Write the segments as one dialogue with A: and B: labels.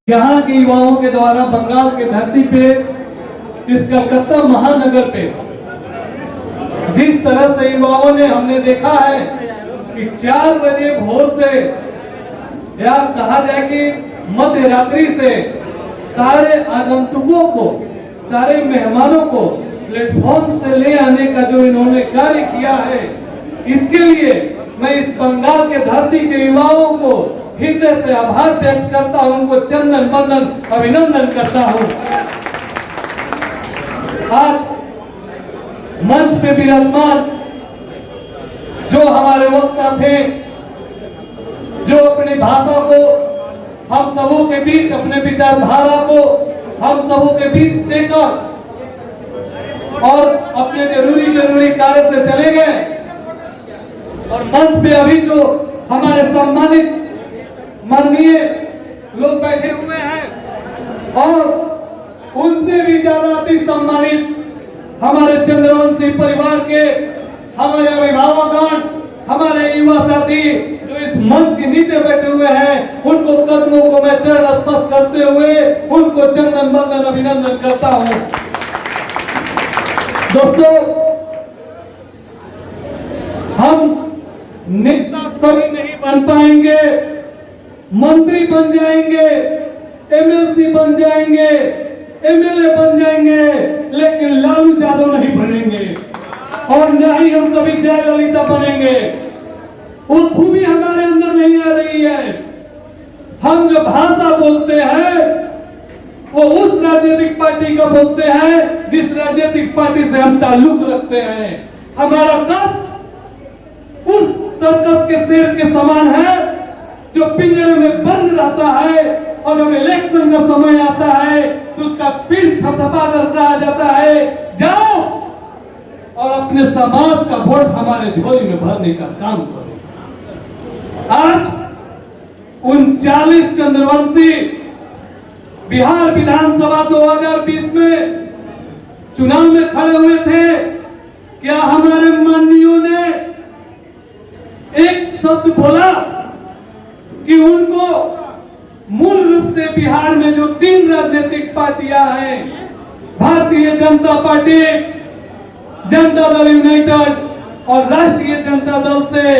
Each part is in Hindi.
A: यहाँ के युवाओं के द्वारा बंगाल के धरती पे इस कलकत्ता महानगर पे जिस तरह से युवाओं ने हमने देखा है कि 4 बजे भोर से या कहा जाए कि मध्य रात्रि से सारे आगंतुकों को, सारे मेहमानों को प्लेटफॉर्म से ले आने का जो इन्होंने कार्य किया है, इसके लिए मैं इस बंगाल के धरती के युवाओं को हृदय से आभार व्यक्त करता हूं, उनको चंदन वंदन अभिनंदन करता हूं। आज मंच पे विराजमान जो हमारे वक्ता थे, जो अपनी भाषा को हम सबों के बीच, अपने विचारधारा को हम सबों के बीच देकर और अपने जरूरी कार्य से चले गए, और मंच पे अभी जो हमारे सम्मानित माननीय लोग बैठे हुए हैं और उनसे भी ज्यादा अति सम्मानित हमारे चंद्रवंशी परिवार के हमारे अभिभावकगण, हमारे युवा साथी जो इस मंच के नीचे बैठे हुए हैं, उनको कदमों को मैं चरण स्पर्श करते हुए उनको चंदन वंदन अभिनंदन करता हूं। दोस्तों, हम नेता कभी नहीं बन पाएंगे, मंत्री बन जाएंगे, एमएलसी बन जाएंगे, एमएलए बन जाएंगे, लेकिन लालू यादव नहीं बनेंगे और न ही हम कभी जयललिता बनेंगे। वो खूबी हमारे अंदर नहीं आ रही है। हम जो भाषा बोलते हैं वो उस राजनीतिक पार्टी का बोलते हैं जिस राजनीतिक पार्टी से हम ताल्लुक रखते हैं। हमारा कद उस सर्कस के शेर के समान है जो पिंजरे में बंद रहता है, और जब इलेक्शन का समय आता है तो उसका पीठ थपथपा कर कहा जाता है, जाओ और अपने समाज का वोट हमारे झोली में भरने का काम करो। आज 39 चंद्रवंशी बिहार विधानसभा 2020 में चुनाव में खड़े हुए थे। क्या हमारे माननीयों ने एक शब्द बोला कि उनको मूल रूप से बिहार में जो 3 राजनीतिक पार्टियां हैं, भारतीय जनता पार्टी, जनता दल यूनाइटेड और राष्ट्रीय जनता दल से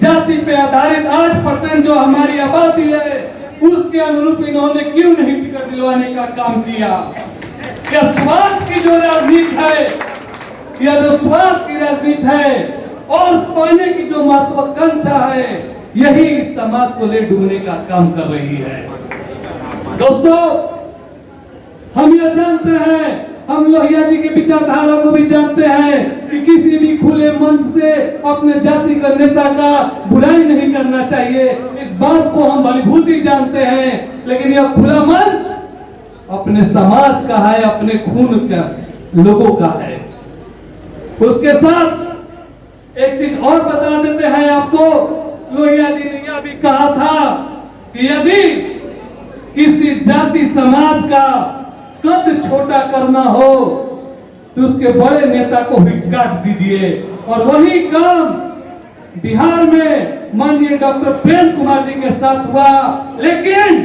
A: जाति पे आधारित 8% जो हमारी आबादी है, उसके अनुरूप इन्होंने क्यों नहीं टिकट दिलवाने का काम किया? क्या स्वार्थ की जो राजनीति है, या जो स्वार्थ की राजनीति है और पाने की जो महत्वाकांक्षा है, यही इस समाज को ले डूबने का काम कर रही है। दोस्तों, हम यह जानते हैं, हम लोहिया जी के विचारधारा को भी जानते हैं कि किसी भी खुले मंच से अपने जाति का नेता का बुराई नहीं करना चाहिए। इस बात को हम भलीभांति जानते हैं, लेकिन यह खुला मंच अपने समाज का है, अपने खून का लोगों का है। उसके साथ एक चीज और बता देते हैं आपको। लोहिया जी ने यह भी कहा था कि यदि किसी जाति समाज का कद छोटा करना हो तो उसके बड़े नेता को भी काट दीजिए, और वही काम बिहार में माननीय डॉक्टर प्रेम कुमार जी के साथ हुआ, लेकिन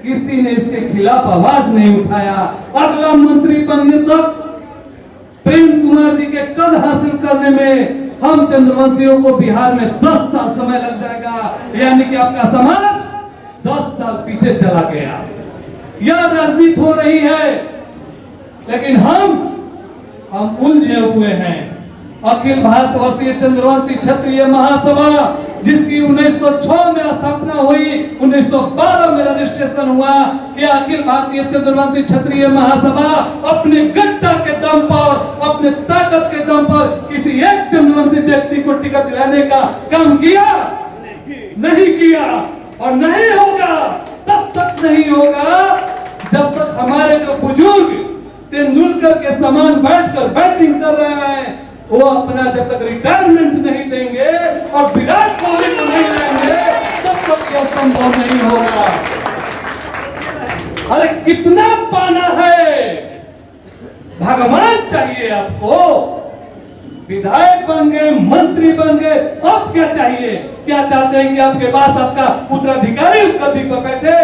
A: किसी ने इसके खिलाफ आवाज नहीं उठाया। अगला मंत्री बनने तक प्रेम कुमार जी के कद हासिल करने में हम चंद्रवंशियों को बिहार में 10 साल समय लग जाएगा, यानी कि आपका समाज 10 साल पीछे चला गया। यह राजनीति हो रही है, लेकिन हम उलझे हुए हैं। अखिल भारतवर्षीय चंद्रवंशी क्षत्रिय महासभा, जिसकी 1906 में स्थापना हुई, 1912 में रजिस्ट्रेशन हुआ, कि अखिल भारतीय चंद्रवंशी क्षत्रिय महासभा अपने गट्टा के दम पर, अपने ताकत के दम पर किसी एक चंद्रवंशी व्यक्ति को टिकट दिलाने का काम किया? नहीं किया, और नहीं होगा। तब तक नहीं होगा जब तक हमारे जो बुजुर्ग तेंदुलकर के समान बैठकर बैटिंग कर रहे हैं, वो अपना जब तक रिटायरमेंट नहीं देंगे और विराट कोहली को नहीं लेंगे, तब तक यह संभव नहीं होगा। अरे कितना पाना है, भगवान चाहिए आपको। विधायक बन गए, मंत्री बन गए, अब क्या चाहिए? क्या चाहते हैं कि आपके पास आपका उत्तराधिकारी उस गद्दी पर बैठे?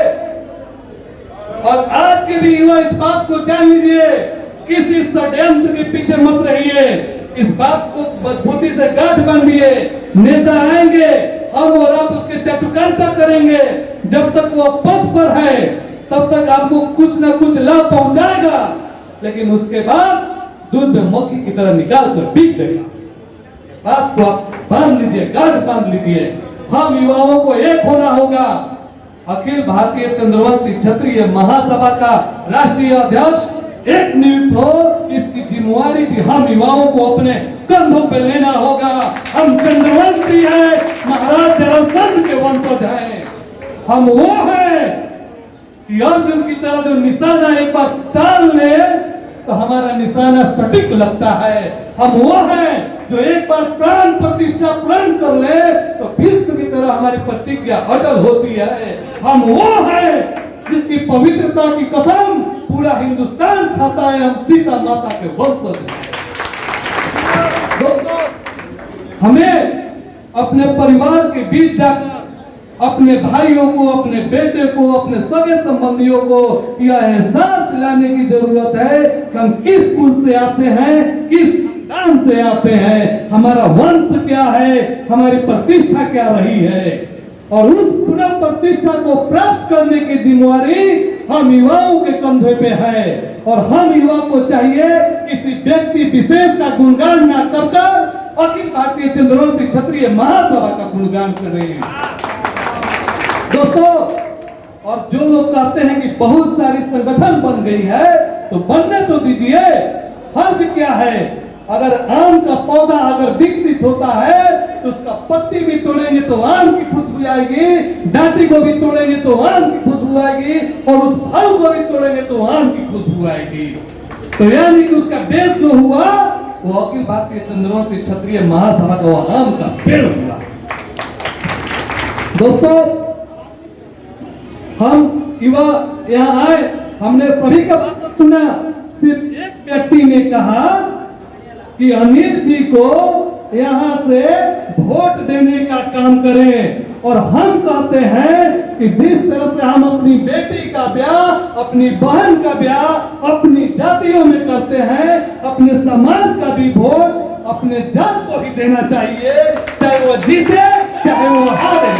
A: और आज के भी युवा इस बात को जान लीजिए, किसी षड्यंत्र के पीछे मत रहिए, इस बात को मजबूती से गांठ बांधिए। नेता आएंगे, हम और आप उसके चटुकारिता करेंगे, जब तक वो पद पर है तब तक आपको कुछ ना कुछ लाभ पहुंचाएगा, लेकिन उसके बाद दूध में मक्खी की तरह निकाल कर पीक देगा। बात को आप बांध लीजिए, गांठ बांध लीजिए। हम युवाओं को एक होना होगा। अखिल भारतीय चंद्रवंशी क्षत्रिय महासभा का राष्ट्रीय अध्यक्ष एक नियुक्त हो, इसकी जिम्मेवारी भी हम युवाओं को अपने कंधों पे लेना होगा। हम चंद्रवंशी हैं, महाराज जरासंध के वंशज हैं। हम वो हैं कि अर्जुन की तरह जो निशाना एक बार डाल ले तो हमारा निशाना सटीक लगता है। हम वो हैं जो एक बार प्राण प्रतिष्ठा प्रण कर ले तो भीष्म की तरह हमारी प्रतिज्ञा अटल होती है। हम वो हैं जिसकी पवित्रता की कसम पूरा हिंदुस्तान खाता है। हम सीता माता के वंशज हैं। दोस्तों, हमें अपने परिवार के बीच जाकर अपने भाइयों को, अपने बेटे को, अपने सगे संबंधियों को यह एहसास दिलाने की जरूरत है कि हम किस कुल से आते हैं, किस खानदान से आते हैं, हमारा वंश क्या है, हमारी प्रतिष्ठा क्या रही है। और उस पुनः प्रतिष्ठा को प्राप्त करने की जिम्मेवारी हम युवाओं के कंधे पे है। और हम युवा को चाहिए किसी व्यक्ति विशेष का गुणगान न कर अखिल भारतीय चंद्रवंशी क्षत्रिय महासभा का गुणगान करें। दोस्तों, और जो लोग कहते हैं कि बहुत सारी संगठन बन गई है, तो बनने तो दीजिए, हर्ज क्या है। अगर आम का पौधा अगर विकसित होता है तो उसका पत्ती भी तोड़ेंगे तो आम की खुशबू आएगी, डांटी को भी तोड़ेंगे तो आम की खुशबू आएगी, और उस फल को भी तोड़ेंगे तो आम की खुशबू आएगी। तो यानी कि उसका बेस जो हुआ वो अखिल भारतीय चंद्रवंशी क्षत्रिय महासभा का वो आम का पेड़ हुआ। दोस्तों, हम युवा यहाँ आए, हमने सभी का बात सुना। सिर्फ एक व्यक्ति ने कहा कि अनिल जी को यहाँ से वोट देने का काम करें, और हम कहते हैं कि जिस तरह से हम अपनी बेटी का ब्याह, अपनी बहन का ब्याह अपनी जातियों में करते हैं, अपने समाज का भी वोट अपने जात को ही देना चाहिए, चाहे वो जीते चाहे वो हारे।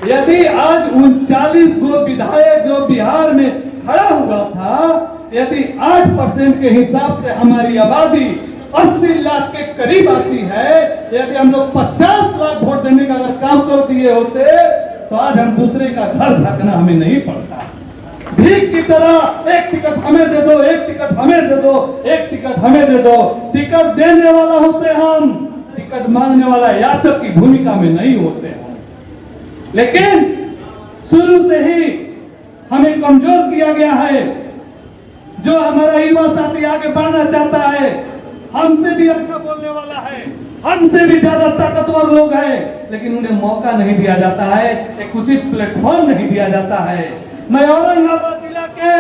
A: यदि आज 39 गो विधायक जो बिहार में खड़ा हुआ था, यदि 8% के हिसाब से हमारी आबादी 80 लाख के करीब आती है, यदि हम लोग 50 लाख वोट देने का अगर काम कर दिए होते तो आज हम दूसरे का घर झांकना हमें नहीं पड़ता। भीख की तरह एक टिकट हमें दे दो, एक टिकट हमें दे दो, एक टिकट हमें दे दो। टिकट देने वाला होते हम, टिकट मांगने वाला याचक की भूमिका में नहीं होते हम। लेकिन शुरू से ही हमें कमजोर किया गया है। जो हमारा युवा साथी आगे बढ़ना चाहता है, हमसे भी अच्छा बोलने वाला है, हमसे भी ज्यादा ताकतवर लोग हैं, लेकिन उन्हें मौका नहीं दिया जाता है, एक उचित प्लेटफॉर्म नहीं दिया जाता है। मैं औरंगाबाद जिला के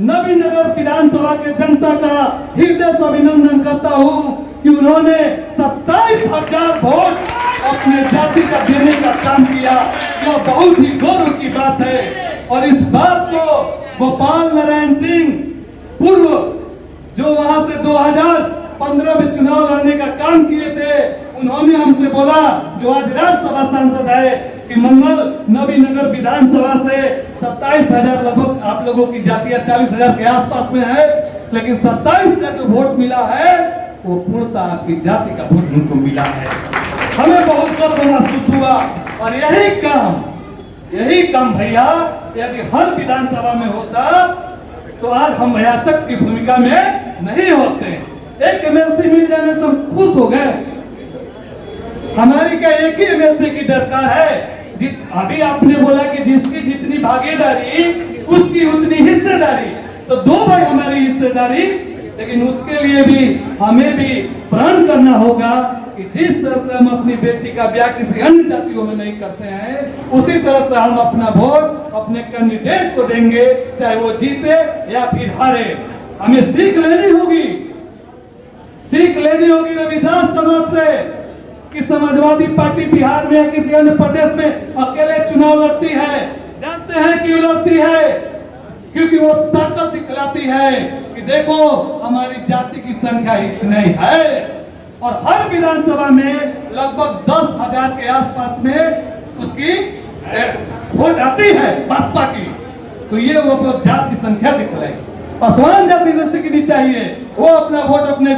A: नबीनगर विधानसभा के जनता का हृदय से अभिनंदन करता हूं कि उन्होंने 27,000 वोट अपने जाति का देने का काम किया। यह बहुत ही गौरव की बात है। और इस बात को गोपाल नारायण सिंह पूर्व जो वहां से 2015 में चुनाव लड़ने का काम किए थे, उन्होंने हमसे बोला, जो आज राज्यसभा सांसद है, कि मंगल नबीनगर विधानसभा से 27,000 लगभग आप लोगों की जातियां 40,000 के आसपास में है, लेकिन 27,000 जो वोट मिला है वो पूर्णतः आपकी जाति का वोट उनको मिला है। हमें बहुत गर्व महसूस हुआ। और यही काम भैया यदि हर विधानसभा में होता तो आज हम याचक की भूमिका में नहीं होते। एक एमएलसी मिल जाने से हम खुश हो गए। हमारी क्या एक ही एमएलसी की दरकार है। अभी आपने बोला कि जिसकी जितनी भागीदारी उसकी उतनी हिस्सेदारी, तो दो भाई हमारी हिस्सेदारी, लेकिन उसके लिए भी हमें भी प्रण करना होगा कि जिस तरह से हम अपनी बेटी का ब्याह किसी अन्य जातियों में नहीं करते हैं, उसी तरह से हम अपना वोट अपने कैंडिडेट को देंगे, चाहे वो जीते या फिर हारे। हमें सीख लेनी होगी रविदास समाज से कि समाजवादी पार्टी बिहार में या किसी अन्य प्रदेश में अकेले चुनाव लड़ती है। जानते हैं क्यों लड़ती है? क्योंकि वो ताकत दिखलाती है कि देखो हमारी जाति की संख्या इतनी है, और हर विधानसभा में लगभग 10,000 के आसपास में उसकी वोट आती है भाजपा की। तो ये वो जात की संख्या दिखलाई। पासवान जाति जैसे की नहीं चाहिए, वो अपना वोट अपने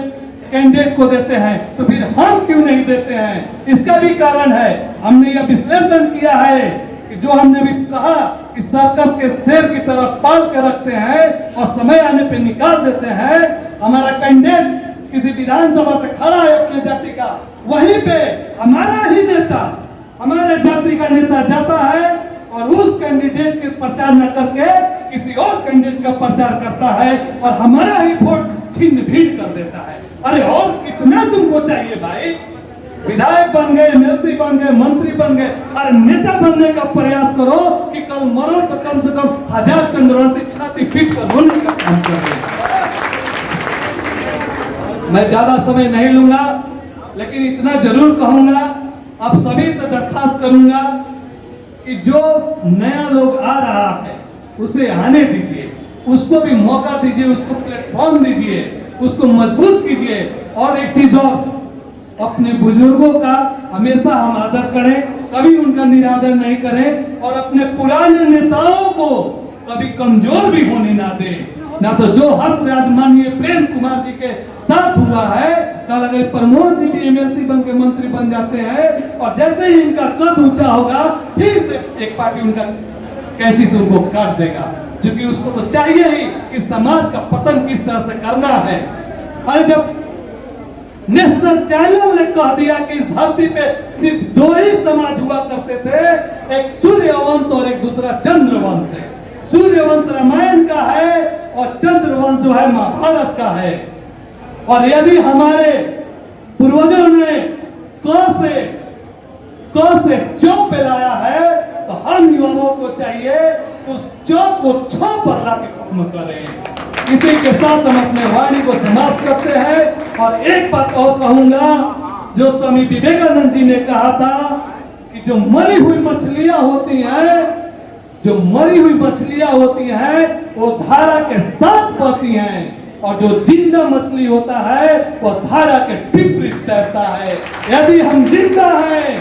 A: कैंडिडेट को देते हैं, तो फिर हम क्यों नहीं देते हैं? इसका भी कारण है। हमने यह विश्लेषण किया है कि जो हमने भी कहा कि सर्कस के शेर की तरह पाल के रखते हैं और समय आने पे निकाल देते हैं। हमारा कैंडिडेट किसी विधानसभा से खड़ा है अपने जाति का, वहीं पे हमारा ही नेता, हमारे जाति का नेता जाता है और उस कैंडिडेट के प्रचार न करके किसी और कैंडिडेट का प्रचार करता है और हमारा ही वोट छिन्न भिन्न कर देता है। अरे और कितना तुमको चाहिए भाई? विधायक बन गए, एमएलसी बन गए, मंत्री बन गए, अरे नेता बनने का प्रयास करो कि कल मरो तो कम से कम 1000 चंद्रवंशी छाती पीट कर रोने का काम करो। मैं ज्यादा समय नहीं लूंगा, लेकिन इतना जरूर कहूंगा, आप सभी से दरखास्त करूंगा कि जो नया लोग आ रहा है उसे आने दीजिए, उसको भी मौका दीजिए, उसको प्लेटफॉर्म दीजिए, उसको मजबूत कीजिए। और एक चीज और, अपने बुजुर्गों का हमेशा हम आदर करें, कभी उनका निरादर नहीं करें, और अपने पुराने नेताओं को कभी कमजोर भी होने ना दें। ना तो जो हर्षराज माननीय प्रेम कुमार जी के साथ हुआ है, कल अगर प्रमोद जी भी एमएलसी बन के मंत्री बन जाते हैं और जैसे ही इनका कद ऊंचा होगा, फिर से एक पार्टी उनका कैंची से उनको काट देगा, क्योंकि उसको तो चाहिए ही कि समाज का पतन किस तरह से करना है। अरे जब नेशनल चैनल ने कह दिया कि इस धरती पे सिर्फ 2 ही समाज हुआ करते थे, एक सूर्यवंश और एक दूसरा चंद्रवंश है। सूर्यवंश रामायण का है और चंद्रवंश जो है महाभारत का है। और यदि हमारे पूर्वजों ने क से च पे लाया है, तो हम युवाओं को चाहिए कि उस च को छ पर लाके खत्म करें। इसी के साथ हम अपने वाणी को समाप्त करते हैं। और एक बात और कहूंगा, जो स्वामी विवेकानंद जी ने कहा था कि जो मरी हुई मछलियां होती हैं, जो मरी हुई मछलियां होती हैं वो धारा के साथ बहती हैं, और जो जिंदा मछली होता है वो धारा के विपरीत तैरता है। यदि हम जिंदा हैं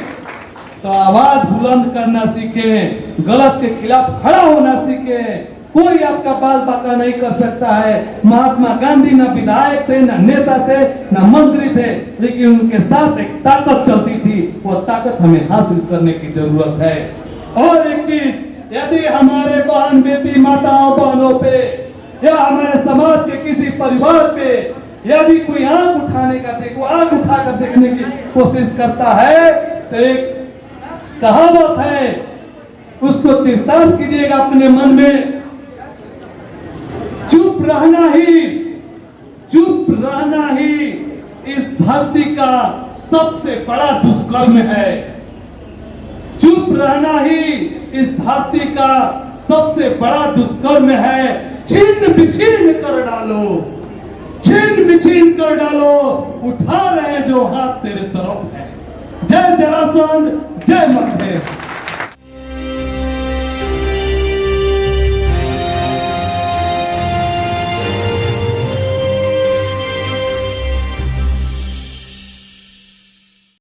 A: तो आवाज बुलंद करना सीखें, गलत के खिलाफ खड़ा होना सीखें। कोई आपका बाल बाका नहीं कर सकता है। महात्मा गांधी ना विधायक थे, ना नेता थे, ना मंत्री थे, लेकिन उनके साथ एक ताकत चलती थी। वो ताकत हमें हासिल करने की जरूरत है। और एक चीज, यदि हमारे बहन बेटी माताओं बहनों पे या हमारे समाज के किसी परिवार पे यदि कोई आंख उठाने का आंख उठाकर देखने की कोशिश करता है, तो एक कहावत है, उसको चिरताज कीजिएगा अपने मन में, चुप रहना ही इस धरती का सबसे बड़ा दुष्कर्म है। चुप रहना ही इस धरती का सबसे बड़ा दुष्कर्म है। छीन बिछीन कर डालो, छीन बिछीन कर डालो, उठा रहे जो हाथ तेरे तरफ है। जय जरासंध, जय मगध।